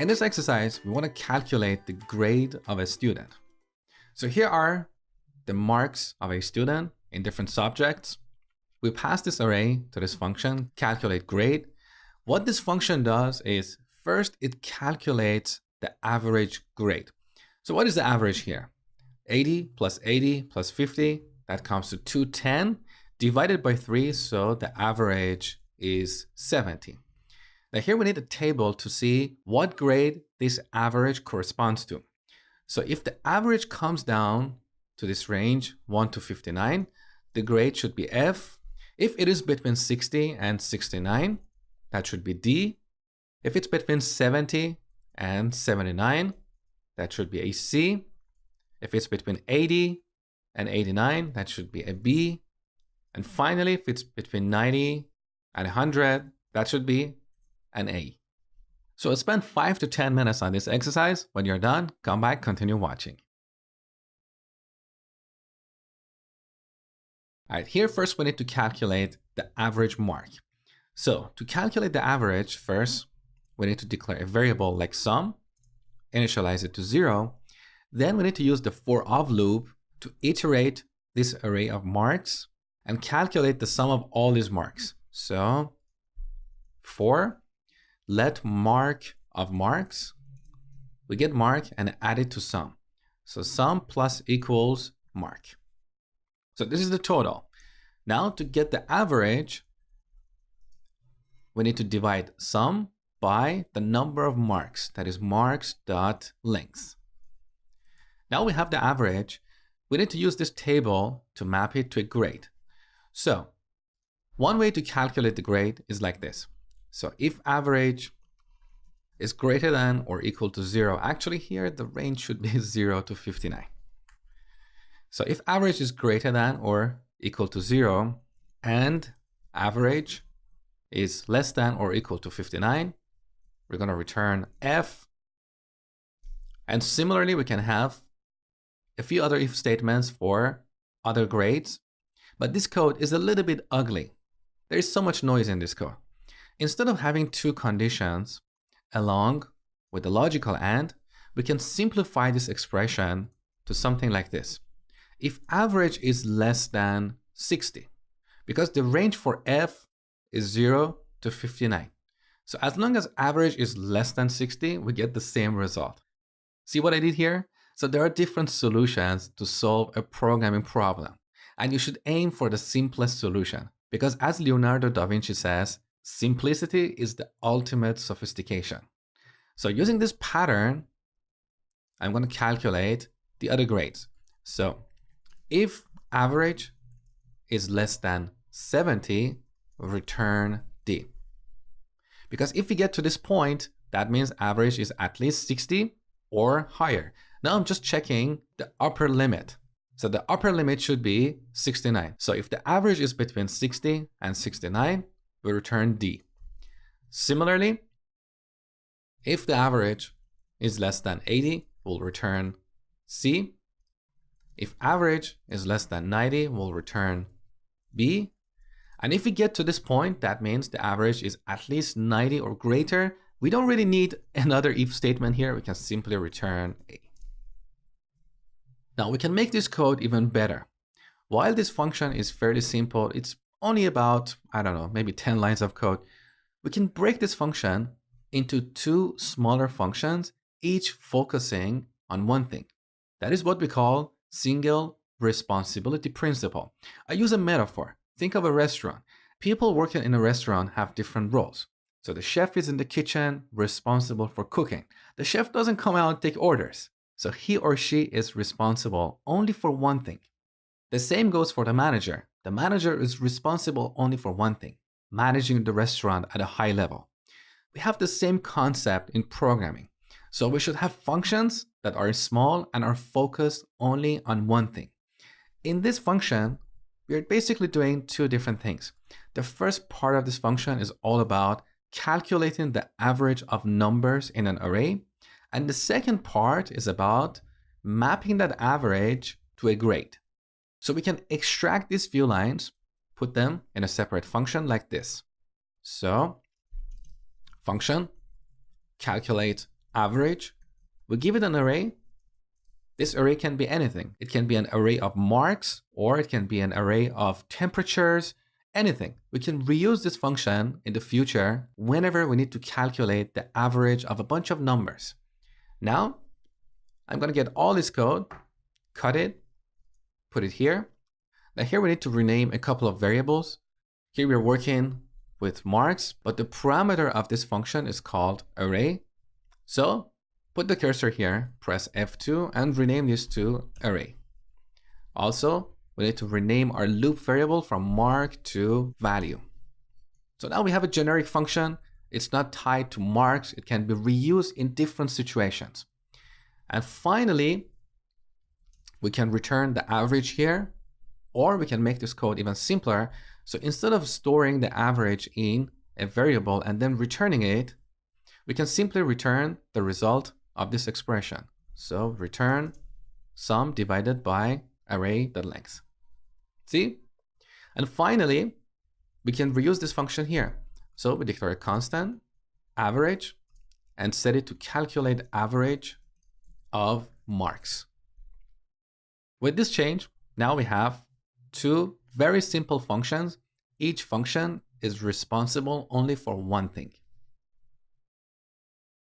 In this exercise, we want to calculate the grade of a student. So here are the marks of a student in different subjects. We pass this array to this function, calculate grade. What this function does is first it calculates the average grade. So what is the average here? 80 plus 80 plus 50, that comes to 210 divided by 3, so the average is 70. Now here we need a table to see what grade this average corresponds to. So if the average comes down to this range 1 to 59, the grade should be F. If it is between 60 and 69, that should be D. If it's between 70 and 79, that should be a C. If it's between 80 and 89, that should be a B. And finally, if it's between 90 and 100, that should be an A. So spend 5 to 10 minutes on this exercise. When you're done, come back, continue watching. All right, here first we need to calculate the average mark. So to calculate the average, first we need to declare a variable like sum, initialize it to 0. Then we need to use the for of loop to iterate this array of marks and calculate the sum of all these marks. So for let mark of marks, we get mark and add it to sum. So sum plus equals mark. So this is the total. Now to get the average, we need to divide sum by the number of marks, that is marks.length. Now we have the average. We need to use this table to map it to a grade. So one way to calculate the grade is like this. So if average is greater than or equal to 0, actually here the range should be 0 to 59. So if average is greater than or equal to 0 and average is less than or equal to 59, we're going to return F. And similarly, we can have a few other if statements for other grades, but this code is a little bit ugly. There is so much noise in this code. Instead of having two conditions along with the logical AND, we can simplify this expression to something like this. If average is less than 60, because the range for F is 0 to 59. So as long as average is less than 60, we get the same result. See what I did here? So there are different solutions to solve a programming problem, and you should aim for the simplest solution, because as Leonardo da Vinci says, simplicity is the ultimate sophistication. So using this pattern, I'm going to calculate the other grades. So if average is less than 70, return D. Because if we get to this point, that means average is at least 60 or higher. Now I'm just checking the upper limit. So the upper limit should be 69. So if the average is between 60 and 69, we return D. Similarly, if the average is less than 80, we'll return C. If average is less than 90, we'll return B. And if we get to this point, that means the average is at least 90 or greater. We don't really need another if statement here. We can simply return A. Now we can make this code even better. While this function is fairly simple, it's only about, I don't know, maybe 10 lines of code. We can break this function into two smaller functions, each focusing on one thing. That is what we call single responsibility principle. I use a metaphor. Think of a restaurant. People working in a restaurant have different roles. So the chef is in the kitchen, responsible for cooking. The chef doesn't come out and take orders. So he or she is responsible only for one thing. The same goes for the manager. The manager is responsible only for one thing, managing the restaurant at a high level. We have the same concept in programming. So we should have functions that are small and are focused only on one thing. In this function, we're basically doing two different things. The first part of this function is all about calculating the average of numbers in an array. And the second part is about mapping that average to a grade. So we can extract these few lines, put them in a separate function like this. So function, calculate average. We give it an array. This array can be anything. It can be an array of marks, or it can be an array of temperatures, anything. We can reuse this function in the future whenever we need to calculate the average of a bunch of numbers. Now, I'm going to get all this code, cut it, put it here. Now here we need to rename a couple of variables. Here we're working with marks, but the parameter of this function is called array. So put the cursor here, press F2, and rename this to array. Also, we need to rename our loop variable from mark to value. So now we have a generic function. It's not tied to marks. It can be reused in different situations. And finally, we can return the average here, or we can make this code even simpler. So instead of storing the average in a variable and then returning it, we can simply return the result of this expression. So return sum divided by array.length. See? And finally, we can reuse this function here. So we declare a constant, average, and set it to calculate average of marks. With this change, now we have two very simple functions. Each function is responsible only for one thing.